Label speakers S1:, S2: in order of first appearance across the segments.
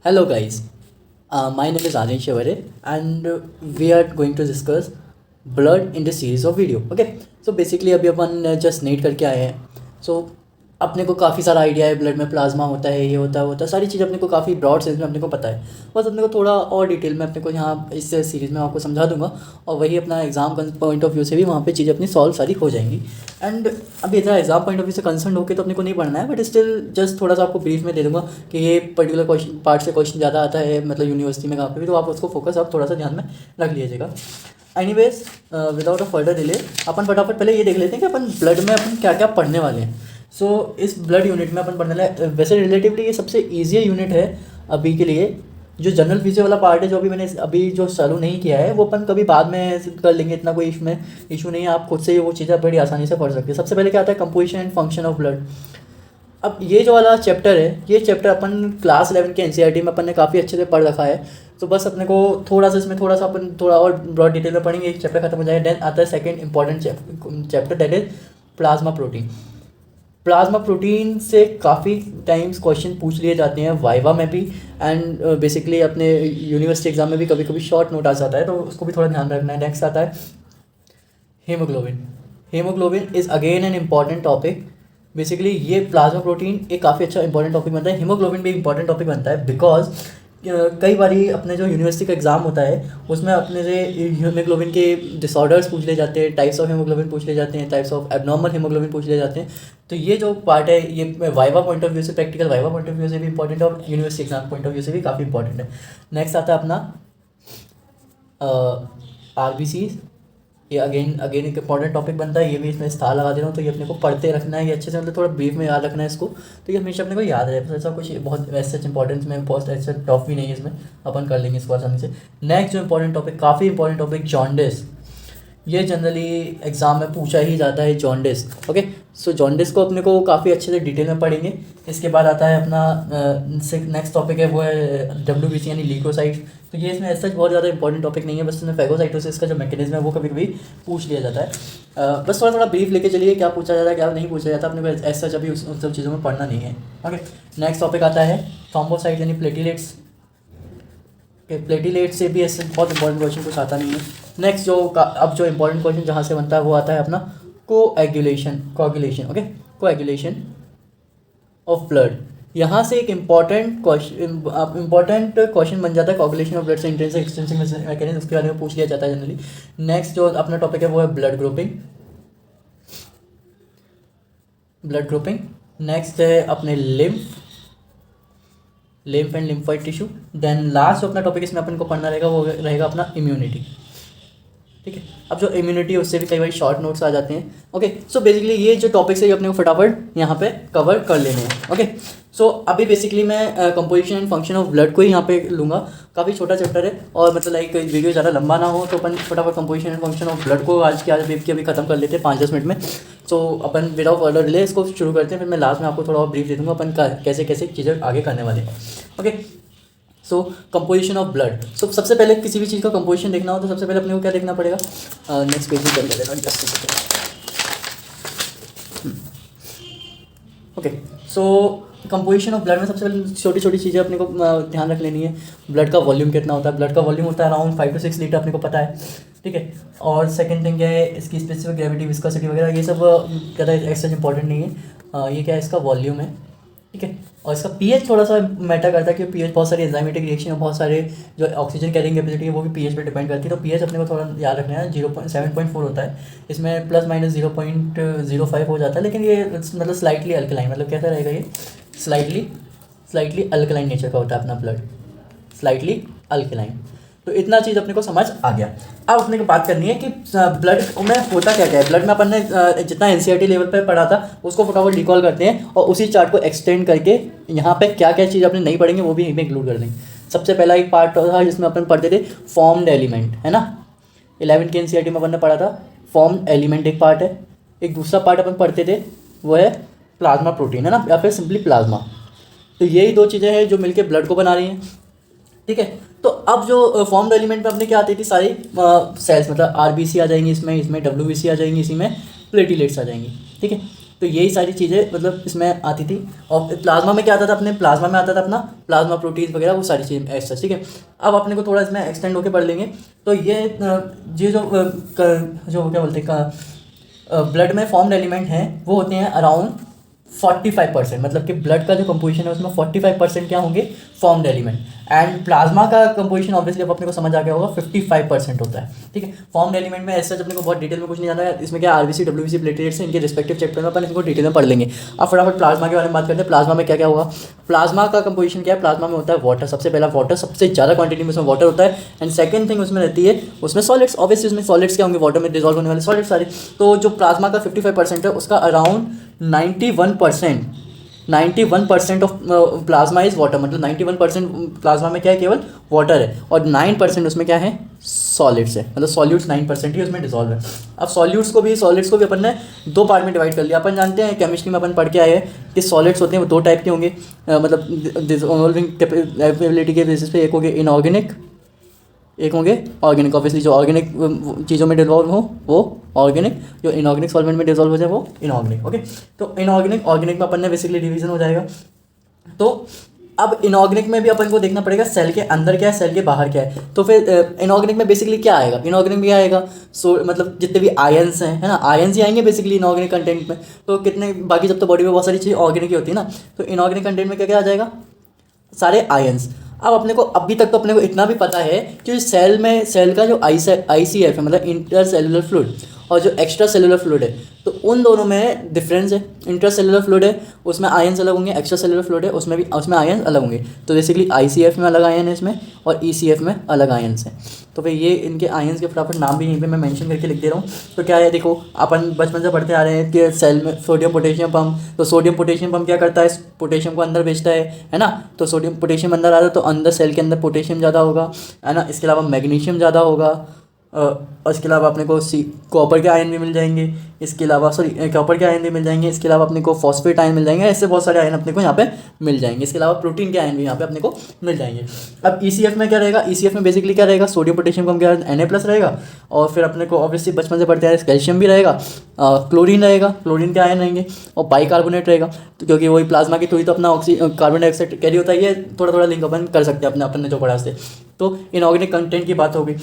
S1: Hello guys, my name is Aryan Shevare and we are going to discuss blood in the series of video. Okay, so basically अभी अपन just net करके आए हैं. So अपने को काफ़ी सारा idea है ब्लड में प्लाज्मा होता है, ये होता है, सारी चीज़ अपने को काफ़ी ब्रॉड सेंस में अपने को पता है. बस अपने को थोड़ा और डिटेल में अपने को यहाँ इस सीरीज़ में आपको समझा दूंगा और वही अपना एग्ज़ाम पॉइंट ऑफ व्यू से भी वहाँ पे चीज़ें अपनी सॉल्व सारी हो जाएंगी. एंड अभी इतना एग्जाम पॉइंट ऑफ व्यू से कंसर्न होकर तो अपने को नहीं पढ़ना है, बट स्टिल जस्ट थोड़ा सा आपको ब्रीफ में दे दूंगा कि ये पर्टिकुलर क्वेश्चन पार्ट से क्वेश्चन ज़्यादा आता है मतलब यूनिवर्सिटी में कहाँ पे भी, तो आप उसको फोकस आप थोड़ा सा ध्यान में रख लीजिएगा. Anyways without a further delay अपन फटाफट पहले ये देख लेते हैं कि अपन ब्लड में अपन क्या क्या पढ़ने वाले हैं. सो इस ब्लड यूनिट में अपन पढ़ने वाले वैसे रिलेटिवली ये सबसे ईजी यूनिट है अभी के लिए. जो जनरल फिजियो वाला पार्ट है जो अभी मैंने अभी जो चालू नहीं किया है वो अपन कभी बाद में कर लेंगे, इतना कोई इसमें इशू नहीं है. आप खुद से वो चीज़ें बड़ी आसानी से पढ़ सकते हैं. सबसे पहले क्या आता है, composition and function of blood. अब ये जो वाला चैप्टर है ये चैप्टर अपन क्लास 11 के एनसीईआरटी में अपन ने काफ़ी अच्छे से पढ़ रखा है. तो बस अपने को थोड़ा सा इसमें थोड़ा सा अपन थोड़ा और ब्रॉड डिटेल में पढ़ेंगे, एक चैप्टर खत्म हो जाएगा. देन आता है second important chapter that is plasma protein. Plasma protein से काफ़ी टाइम्स क्वेश्चन पूछ लिए जाते हैं वाइवा में भी एंड बेसिकली अपने यूनिवर्सिटी एग्जाम में भी कभी कभी शॉर्ट नोट आ जाता है, तो उसको भी थोड़ा ध्यान रखना है. नेक्स्ट आता है haemoglobin. Haemoglobin is again an important topic. Basically ये प्लाज्मा प्रोटीन एक काफ़ी अच्छा इंपॉर्टेंट टॉपिक बनता है. हीमोग्लोबिन भी इंपॉर्टेंट टॉपिक बनता है बिकॉज कई बारी अपने जो यूनिवर्सिटी का एग्ज़ाम होता है उसमें अपने से हीमोग्लोबिन के डिसऑर्डर्स पूछ ले जाते हैं, टाइप्स ऑफ हीमोग्लोबिन पूछ ले जाते हैं, टाइप्स ऑफ एबनॉर्मल हीमोग्लोबिन पूछ ले जाते हैं. तो ये जो पार्ट है ये वाइवा पॉइंट ऑफ व्यू से, practical viva point of view से भी इंपॉर्टेंट है और university exam point of view से भी काफ़ी इंपॉर्टेंट है. नेक्स्ट आता है अपना RBC. ये अगेन एक इंपॉर्टेंट टॉपिक बनता है. ये भी इसमें स्टार लगा दे रहा हूँ, तो ये अपने को पढ़ते रखना है, ये अच्छे से मतलब थोड़ा ब्रीफ में याद रखना है इसको, तो ये हमेशा अपने को याद रहे. ऐसा कुछ बहुत वैसे इंपॉर्टेंस में पोस्ट ऐसा टॉप भी नहीं है इसमें, अपन कर लेंगे इसको आसानी से. नेक्स्ट जो इंपॉर्टेंट टॉपिक, काफ़ी इंपॉर्टेंट टॉपिक, जॉन्डिस. ये जनरली एग्ज़ाम में पूछा ही जाता है जॉन्डिस. ओके, सो जॉन्डिस को अपने को काफ़ी अच्छे से डिटेल में पढ़ेंगे. इसके बाद आता है अपना नेक्स्ट टॉपिक है वो है WBC यानी ल्यूकोसाइट्स. तो ये इसमें ऐसा बहुत ज़्यादा इंपॉर्टेंट टॉपिक नहीं है, बस इसमें फैगोसाइटोसिस का जो मैकेनिज्म है वो कभी कभी पूछ लिया जाता है. बस थोड़ा थोड़ा ब्रीफ लेके चलिए, क्या पूछा जाता है क्या नहीं पूछा जाता, अपने को ऐसा जब भी उन सब चीज़ों में पढ़ना नहीं है. ओके, नेक्स्ट टॉपिक आता है थ्रोम्बोसाइट यानी प्लेटिलेट्स. प्लेटिलेट से भी ऐसे बहुत इंपॉर्टेंट क्वेश्चन कुछ आता नहीं है. नेक्स्ट जो अब जो इंपॉर्टेंट क्वेश्चन जहाँ से बनता है वो आता है अपना coagulation. Okay, coagulation of blood. यहाँ से एक इंपॉर्टेंट क्वेश्चन बन जाता है कोएगुलेशन ऑफ ब्लड से इंट्रिंसिक एक्सट्रिंसिक मैकेनिज्म, उसके बारे में पूछ लिया जाता है जनरली. नेक्स्ट जो अपना टॉपिक है वो है ब्लड ग्रुपिंग. नेक्स्ट है अपने lymph and lymphoid tissue. Then last जो अपना टॉपिक इसमें अपन को पढ़ना रहेगा वो रहेगा अपना इम्यूनिटी. ठीक है, अब जो इम्यूनिटी है उससे भी कई बार शॉर्ट नोट्स आ जाते हैं. ओके, सो बेसिकली ये जो टॉपिक्स है ये अपने को फटाफट यहाँ पे कवर कर लेने हैं. ओके, सो अभी बेसिकली मैं composition and function of blood को ही यहाँ पे लूँगा. काफ़ी छोटा चैप्टर है और मतलब लाइक वीडियो ज़्यादा लंबा ना हो तो अपन फटाफट composition and function of blood को आज अभी खत्म कर लेते हैं 5-10 मिनट में. सो अपन विदाउट फर्दर डिले इसको शुरू करते हैं, फिर मैं लास्ट में आपको थोड़ा और ब्रीफ दे दूँगा अपन कैसे कैसे चीज़ें आगे करने वाले हैं. Okay, so composition of blood. सो सबसे पहले किसी भी चीज़ का कंपोजिशन देखना हो तो सबसे पहले अपने को क्या देखना पड़ेगा, नेक्स्ट पेज पर कर लेना just. Okay, so composition of blood में सबसे पहले छोटी छोटी चीज़ें अपने को ध्यान रख लेनी है. ब्लड का वॉल्यूम कितना होता है. ब्लड का वॉल्यूम होता है अराउंड 5 to 6 लीटर, अपने को पता है. ठीक है, और सेकंड थिंग क्या है, इसकी स्पेसिफिक ग्रेविटी, विस्कोसिटी वगैरह ये सब ज़्यादा एक्सट्रा इंपॉर्टेंट नहीं है. ये क्या है, इसका वॉल्यूम है. ठीक है, और इसका पीएच थोड़ा सा मैटर करता है क्योंकि पीएच बहुत सारी एंजाइमेटिक रिएक्शन और बहुत सारे जो ऑक्सीजन कैरिंग कैपेसिटी है वो भी पीएच पे डिपेंड करती है. तो पीएच अपने को थोड़ा याद रखना है. 7.4 होता है, इसमें प्लस माइनस 0.05 हो जाता है, लेकिन ये मतलब स्लाइटली अल्कलाइन, मतलब कैसा रहेगा ये स्लाइटली अल्कलाइन नेचर का होता है अपना ब्लड, स्लाइटली अल्कलाइन. तो इतना चीज़ अपने को समझ आ गया. अब अपने को बात करनी है कि ब्लड में होता क्या क्या है. ब्लड में अपन ने जितना एनसीईआरटी लेवल पे पढ़ा था उसको फटाफट रिकॉल करते हैं और उसी चार्ट को एक्सटेंड करके यहाँ पे क्या क्या चीज़ अपने नहीं पढ़ेंगे वो भी इसमें इंक्लूड कर देंगे. सबसे पहला एक पार्ट था जिसमें अपन पढ़ते थे फॉर्म्ड एलिमेंट, है ना. 11 के एनसीईआरटी में अपन ने पढ़ा था फॉर्म्ड एलिमेंट एक पार्ट है. एक दूसरा पार्ट अपन पढ़ते थे वो है प्लाज्मा प्रोटीन, है ना, या फिर सिंपली प्लाज्मा. तो यही दो चीज़ें हैं जो मिलकर ब्लड को बना रही हैं. ठीक है, तो अब जो फॉर्म्ड एलिमेंट में अपने क्या आती थी सारी सेल्स, मतलब RBC आ जाएंगी इसमें WBC आ जाएंगी, इसी में प्लेटिलेट्स आ जाएंगी. ठीक है, तो यही सारी चीज़ें मतलब इसमें आती थी। और प्लाज्मा में क्या आता था, अपने प्लाज्मा में आता था अपना प्लाज्मा प्रोटीन वगैरह, वो सारी चीज़ें ऐसा, ठीक है। अब अपने को थोड़ा इसमें एक्सटेंड होकर पढ़ लेंगे। तो ये जो क्या बोलते हैं ब्लड में फॉर्म्ड एलिमेंट हैं वो होते हैं अराउंड 45%, मतलब कि ब्लड का जो कंपोजिशन है उसमें 45% क्या होंगे, फॉर्म्ड एलिमेंट। एंड प्लाज्मा का कंपोजिशन ऑब्वियसली अब अपने को समझ आ गया होगा 55% होता है, ठीक है। फॉर्म्ड एलिमेंट में ऐसा अपने को बहुत डिटेल में कुछ नहीं जाना है, इसमें क्या आरबीसी डब्ल्यूबीसी प्लेटलेट्स हैं, इनके रिस्पेक्टिव चैप्टर में अपन इनको डिटेल में पढ़ लेंगे। अब फटाफट प्लाज्मा के बारे में बात करते हैं। प्लाज्मा में क्या क्या होगा। प्लाज्मा का कंपोजिशन क्या है, प्लाज्मा में होता है वाटर, सबसे पहला वाटर, सबसे ज़्यादा क्वांटिटी में उसमें वाटर होता है। एंड सेकंड थिंग उसमें रहती है उसमें सॉलिड्स, ऑब्वियसली उसमें सॉलिड्स क्या होंगे, वाटर में डिजॉल्व होने वाले सॉलिड्स सारे। तो जो प्लाज्मा का 55% है उसका around 91% of plasma is water, मतलब 91% प्लाज्मा में क्या है, केवल वाटर है। और 9% उसमें क्या है, सॉलिड्स है, मतलब सॉल्यूट्स 9% ही उसमें डिजॉल्व है। अब सॉल्यूट्स को भी अपन ने दो पार्ट में डिवाइड कर लिया। अपन जानते हैं केमिस्ट्री में अपन पढ़ के आए हैं कि सॉलिड्स होते हैं वो दो टाइप के होंगे, मतलब डिसॉल्विंग कैपेबिलिटी के बेसिस पे, एक होंगे इनऑर्गेनिक, एक होंगे ऑर्गेनिक। ऑब्वियसली जो ऑर्गेनिक चीज़ों में डिजॉल्व हो वो ऑर्गेनिक, जो इनऑर्गेनिक सॉल्वेंट में डिजॉल्व हो जाए वो इनऑर्गेनिक। ओके, तो इनऑर्गेनिक ऑर्गेनिक में अपन ने बेसिकली डिवीजन हो जाएगा। तो अब इनऑर्गेनिक में भी अपन को देखना पड़ेगा सेल के अंदर क्या है, सेल के बाहर क्या है। तो फिर इनऑर्गेनिक में बेसिकली क्या आएगा, इनऑर्गेनिक में क्या आएगा, मतलब जितने भी आयंस हैं, है ना, आयंस ही आएंगे बेसिकली इनऑर्गेनिक कंटेंट में। तो कितने बाकी जब तो बॉडी में बहुत सारी चीज़ें ऑर्गेनिक ही होती है ना, तो इनऑर्गेनिक कंटेंट में क्या क्या आ जाएगा, सारे आयंस। अब अपने को अभी तक तो अपने को इतना भी पता है कि सेल का जो ICF है, मतलब इंटर सेलुलर फ्लूइड, और जो एक्स्ट्रा सेलुलर फ्लूइड है, तो उन दोनों में डिफरेंस है। इंटर सेलुलर फ्लूइड है उसमें आयंस अलग होंगे, एक्स्ट्रा सेलुलर फ्लूइड है उसमें आयंस अलग होंगे। तो बेसिकली ICF में अलग आयन है इसमें, और ECF में अलग आयंस हैं। तो फिर ये इनके आयंस के फटाफट नाम भी यहीं पे मैं मेंशन करके लिख दे रहा हूँ। तो क्या है, देखो अपन बचपन से पढ़ते आ रहे हैं कि सेल में सोडियम पोटेशियम पंप, तो सोडियम पोटेशियम पंप क्या करता है, पोटेशियम को अंदर भेजता है ना। तो सोडियम पोटेशियम अंदर आ रहा है तो अंदर सेल के अंदर पोटेशियम ज़्यादा होगा, है ना। इसके अलावा मैग्नीशियम ज़्यादा होगा, और इसके अलावा अपने को कॉपर के आयन भी मिल जाएंगे, इसके अलावा कॉपर के आयन भी मिल जाएंगे, इसके अलावा अपने को फॉस्फेट आयन मिल जाएंगे। ऐसे बहुत सारे आयन अपने को यहाँ पे मिल जाएंगे। इसके अलावा प्रोटीन के आयन भी यहाँ पे अपने को मिल जाएंगे। अब ECF में क्या रहेगा, ECF में बेसिकली क्या रहेगा, सोडियम पोटेशियम कम क्या Na+ रहेगा, और फिर अपने को ऑब्वियसली बचपन से पढ़ते हैं कैल्शियम भी रहेगा, क्लोरीन रहेगा, क्लोरीन के आयन रहेंगे, और बाइकार्बोनेट रहेगा। तो क्योंकि वही प्लाज्मा की थ्रू तो अपना कार्बन डाइऑक्साइड कैरी होता है। ये थोड़ा थोड़ा लिंक अपन कर सकते हैं अपने जो पढ़ा से। तो इनऑर्गेनिक कंटेंट की बात होगी।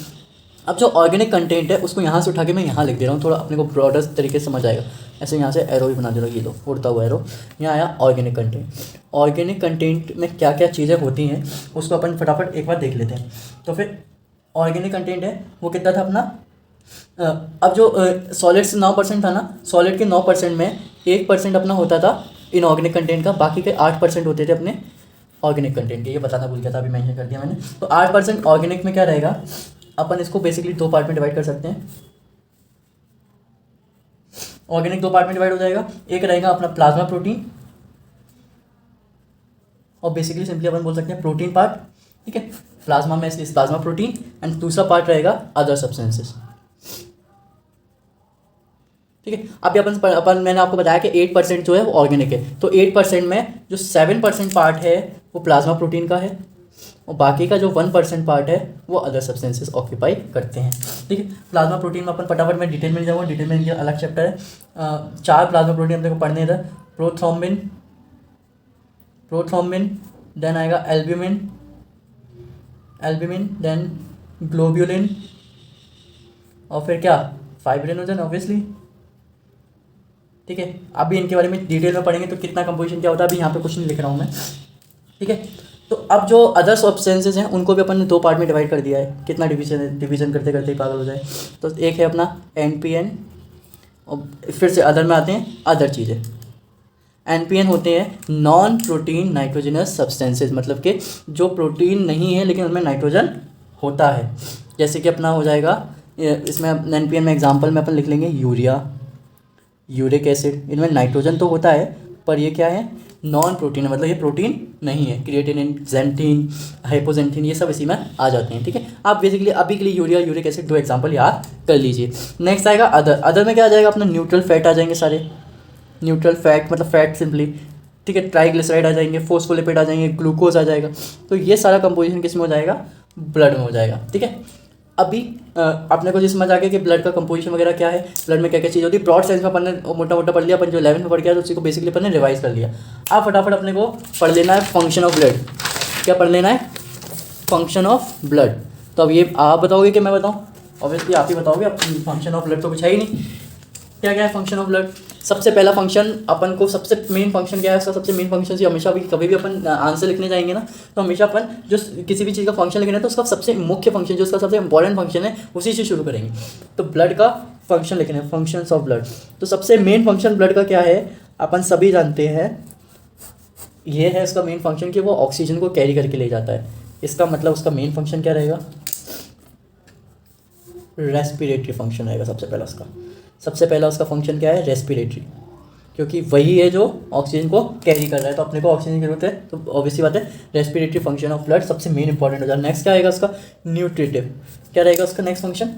S1: अब जो ऑर्गेनिक कंटेंट है उसको यहाँ से उठा के मैं यहाँ लिख दे रहा हूँ, थोड़ा अपने को ब्रॉडर तरीके से समझ आएगा। ऐसे यहाँ से एरो भी बना दे रहा हूँ, ये लो उड़ता हुआ एरो, यहाँ आया ऑर्गेनिक कंटेंट। ऑर्गेनिक कंटेंट में क्या क्या चीज़ें होती हैं उसको अपन फटाफट एक बार देख लेते हैं। तो फिर ऑर्गेनिक कंटेंट है वो कितना था अपना, अब जो सॉलिड से 9% था ना, सॉलिड के 9% में 1% अपना होता था इनऑर्गेनिक कंटेंट का, बाकी के 8% होते थे अपने ऑर्गेनिक कंटेंट के। ये बताना भूल गया था, अभी मेंशन कर दिया मैंने। तो 8% ऑर्गेनिक में क्या रहेगा, अपन इसको बेसिकली दो पार्ट में डिवाइड कर सकते हैं। ऑर्गेनिक दो पार्ट में डिवाइड हो जाएगा, एक रहेगा अपना प्लाज्मा प्रोटीन, और बेसिकली सिंपली अपन बोल सकते हैं प्रोटीन पार्ट, ठीक है। प्लाज्मा में इसलिए प्लाज्मा प्रोटीन, एंड दूसरा पार्ट रहेगा अदर सब्सटेंसेस, ठीक है। अभी अपन मैंने आपको बताया कि 8% जो है वो ऑर्गेनिक है। तो 8% में जो 7% पार्ट है वो प्लाज्मा प्रोटीन का है, और बाकी का जो 1% पार्ट है वो अदर सब्सटेंसेस ऑक्यूपाई करते हैं, ठीक है। प्लाज्मा प्रोटीन में अपन फटाफट में डिटेल में जाऊँगा, डिटेल में इनके अलग चैप्टर है। 4 प्लाज्मा प्रोटीन अपने को पढ़ने इधर, प्रोथ्रोम्बिन, देन आएगा एल्ब्यूमिन, देन ग्लोब्यूलिन, और फिर क्या, फाइब्रिनोजन ऑब्वियसली, ठीक है। अभी इनके बारे में डिटेल में पढ़ेंगे तो कितना कंपोजिशन क्या होता है, अभी यहाँ पे कुछ नहीं लिख रहा हूँ मैं, ठीक है। तो अब जो अदर सब्सटेंसेज हैं उनको भी अपन ने दो पार्ट में डिवाइड कर दिया है। कितना डिवीजन करते करते ही पागल हो जाए। तो एक है अपना NPN, और फिर से अदर में आते हैं अदर चीज़ें। NPN होते हैं नॉन प्रोटीन नाइट्रोजनस सब्सटेंसेज, मतलब कि जो प्रोटीन नहीं है लेकिन उनमें नाइट्रोजन होता है। जैसे कि अपना हो जाएगा इसमें NPN में एग्जाम्पल में अपन लिख लेंगे यूरिक एसिड, इनमें नाइट्रोजन तो होता है पर ये क्या है, नॉन प्रोटीन है, मतलब ये प्रोटीन नहीं है। क्रिएटिनिन, ज़ैंथीन, हाइपोजेंथीन, ये सब इसी में आ जाते हैं, ठीक है। आप बेसिकली अभी के लिए यूरिक एसिड दो एग्जांपल याद कर लीजिए। नेक्स्ट आएगा अदर में क्या आ जाएगा अपना, न्यूट्रल फैट आ जाएंगे सारे, न्यूट्रल फैट मतलब फैट सिंपली, ठीक है। ट्राइग्लिसराइड आ जाएंगे, फोस्फोलिपिड आ जाएंगे, ग्लूकोज आ जाएगा। तो ये सारा कंपोजिशन किस में हो जाएगा, ब्लड में हो जाएगा, ठीक है। अभी अपने को जो समझ आ गया कि ब्लड का कंपोजिशन वगैरह क्या है, ब्लड में क्या क्या चीज़ होती है, ब्रॉड सेंस में अपन ने मोटा मोटा पढ़ लिया, अपन जो 11th में पढ़ गया तो उसी को बेसिकली अपन ने रिवाइज कर लिया। अब फटाफट अपने को पढ़ लेना है फंक्शन ऑफ ब्लड। क्या पढ़ लेना है? Function of blood. तो अब ये आप बताओगे कि मैं बताऊँ? ऑब्वियसली आप ही बताओगे, अब फंक्शन ऑफ ब्लड तो कुछ है ही नहीं। क्या क्या है फंक्शन ऑफ ब्लड? सबसे पहला फंक्शन अपन को, सबसे मेन फंक्शन क्या है उसका? सबसे मेन फंक्शन से हमेशा भी कभी भी अपन आंसर लिखने जाएंगे ना, तो हमेशा अपन जो किसी भी चीज़ का फंक्शन लिखना है तो उसका सबसे मुख्य फंक्शन, जो उसका सबसे इंपॉर्टेंट फंक्शन है, उसी से शुरू करेंगे। तो ब्लड का फंक्शन लिखना है, फंक्शंस ऑफ ब्लड। तो सबसे मेन फंक्शन ब्लड का क्या है? अपन सभी जानते हैं, ये है उसका मेन फंक्शन कि वो ऑक्सीजन को कैरी करके ले जाता है। इसका मतलब उसका मेन फंक्शन क्या रहेगा? रेस्पिरेटरी फंक्शन रहेगा सबसे पहला उसका। सबसे पहला उसका फंक्शन क्या है? रेस्पिरेटरी, क्योंकि वही है जो ऑक्सीजन को कैरी कर रहा है, तो अपने को ऑक्सीजन की जरूरत है, तो ऑब्वियसली बात है रेस्पिरेटरी फंक्शन ऑफ ब्लड सबसे मेन इंपॉर्टेंट हो जाता है। नेक्स्ट क्या आएगा उसका? न्यूट्रिटिव। क्या रहेगा उसका नेक्स्ट फंक्शन?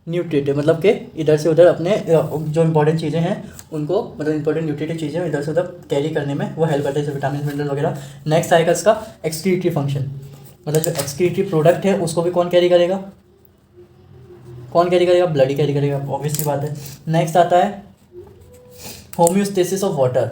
S1: न्यूट्रिटिव, मतलब कि इधर से उधर अपने जो इंपॉर्टेंट चीज़ें हैं उनको, मतलब इंपॉर्टेंट न्यूट्रिटिव चीज़ें इधर से उधर कैरी करने में वो हेल्प करते हैं, जैसे विटामिन मिनरल वगैरह। नेक्स्ट आएगा इसका एक्सक्रीटरी फंक्शन, मतलब जो एक्सक्रीटरी प्रोडक्ट है उसको भी कौन कैरी करेगा? कौन कैरी करेगा? ब्लड ही कैरी करेगा, ऑब्वियसली बात है। नेक्स्ट आता है होम्योस्टेसिस ऑफ वाटर,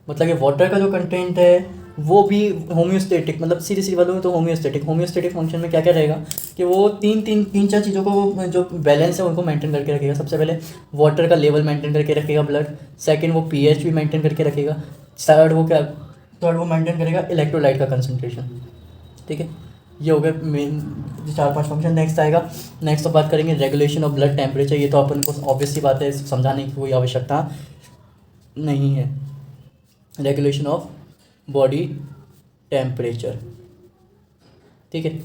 S1: मतलब कि वाटर का जो कंटेंट है वो भी होम्योस्टेटिक, मतलब सीधी सीधी बात हो तो होम्योस्टेटिक। होम्योस्टेटिक फंक्शन में क्या क्या रहेगा कि वो तीन चार चीज़ों को जो बैलेंस है उनको मेंटेन करके रखेगा। सबसे पहले वाटर का लेवल मेंटेन करके रखेगा ब्लड। सेकंड वो पीएच भी मेंटेन करके रखेगा। थर्ड वो मेंटेन करेगा इलेक्ट्रोलाइट का कंसंट्रेशन। ठीक है, ये हो गए मेन 4-5 फंक्शन। नेक्स्ट आएगा, नेक्स्ट तो बात करेंगे रेगुलेशन ऑफ ब्लड टेम्परेचर। ये तो अपन को ऑब्वियसली बात है, समझाने की कोई आवश्यकता नहीं है। रेगुलेशन ऑफ बॉडी टेम्परेचर, ठीक है।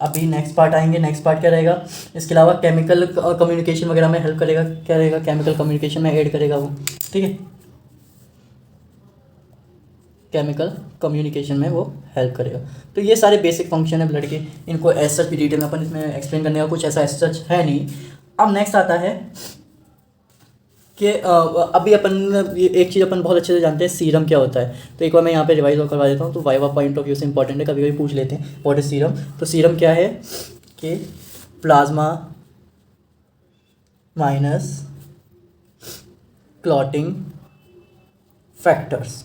S1: अभी नेक्स्ट पार्ट आएंगे। नेक्स्ट पार्ट क्या रहेगा? इसके अलावा केमिकल कम्युनिकेशन वगैरह में हेल्प करेगा। क्या रहेगा? केमिकल कम्युनिकेशन में ऐड करेगा वो, ठीक है। केमिकल कम्युनिकेशन में वो हेल्प करेगा। तो ये सारे बेसिक फंक्शन है ब्लड के, इनको एज सच डिटेल में अपन इसमें एक्सप्लेन करने का कुछ ऐसा एज सच है नहीं। अब नेक्स्ट आता है कि अभी अपन एक चीज़ अपन बहुत अच्छे से जानते हैं, सीरम क्या होता है। तो एक बार मैं यहाँ पे रिवाइज और करवा देता हूँ, तो वाइवा पॉइंट ऑफ व्यू से इंपॉर्टेंट है, कभी कभी पूछ लेते हैं व्हाट इज सीरम। तो सीरम क्या है कि प्लाज्मा माइनस क्लॉटिंग फैक्टर्स,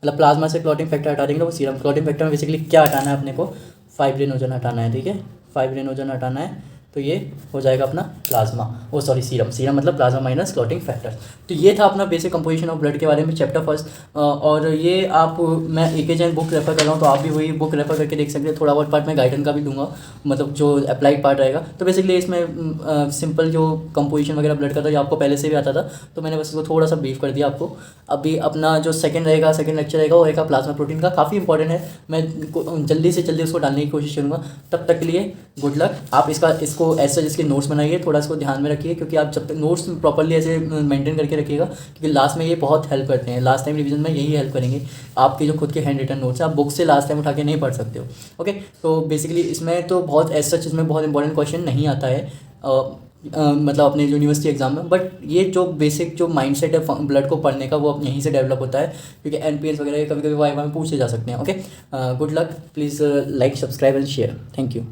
S1: मतलब प्लाज्मा से क्लॉटिंग फैक्टर हटा देंगे तो वो सीरम। क्लॉटिंग फैक्टर में बेसिकली क्या हटाना है अपने को? फाइब्रिनोजन हटाना है, ठीक है। फाइब्रिनोजन हटाना है, तो ये हो जाएगा अपना प्लाज्मा, वो सॉरी सीरम। सीरम मतलब प्लाज्मा माइनस क्लॉटिंग फैक्टर्स। तो ये था अपना बेसिक कंपोजिशन ऑफ ब्लड के बारे में चैप्टर फर्स्ट। और ये आप, मैं ए जैन बुक रेफर कर रहा हूँ, तो आप भी वही बुक रेफर करके देख सकते हैं। थोड़ा बहुत पार्ट मैं गाइडन का भी दूंगा, मतलब जो अप्लाइड पार्ट रहेगा। तो बेसिकली इसमें सिंपल जो कंपोजिशन वगैरह ब्लड का था ये आपको पहले से भी आता था, तो मैंने बस इसको थोड़ा सा ब्रीफ कर दिया आपको। अभी अपना जो सेकंड लेक्चर रहेगा वो रहेगा प्लाज्मा प्रोटीन का, काफ़ी इंपॉर्टेंट है। मैं जल्दी से जल्दी उसको डालने की कोशिश करूँगा। तब तक के लिए गुड लक। आप इसको ऐसे जिसके नोट्स बनाइए, थोड़ा इसको ध्यान में रखिए, क्योंकि आप जब तक नोट्स प्रॉपर्ली ऐसे मेंटेन करके रखिएगा, क्योंकि लास्ट में ये बहुत हेल्प करते हैं। लास्ट टाइम रिवीजन में यही हेल्प करेंगे। आपके जो खुद के हैंड रिटन नोट्स हैं आप बुक से लास्ट टाइम उठा के नहीं पढ़ सकते हो, ओके। तो बेसिकली इसमें तो बहुत एज सच इसमें बहुत इंपॉर्टेंट क्वेश्चन नहीं आता है, मतलब अपने यूनिवर्सिटी एग्जाम में। बट ये जो बेसिक जो माइंडसेट है ब्लड को पढ़ने का, वो अब यहीं से डेवलप होता है, क्योंकि एनपीएस वगैरह कभी कभी वाइवा में पूछे जा सकते हैं, okay. Good luck. Please like, subscribe and share. Thank you.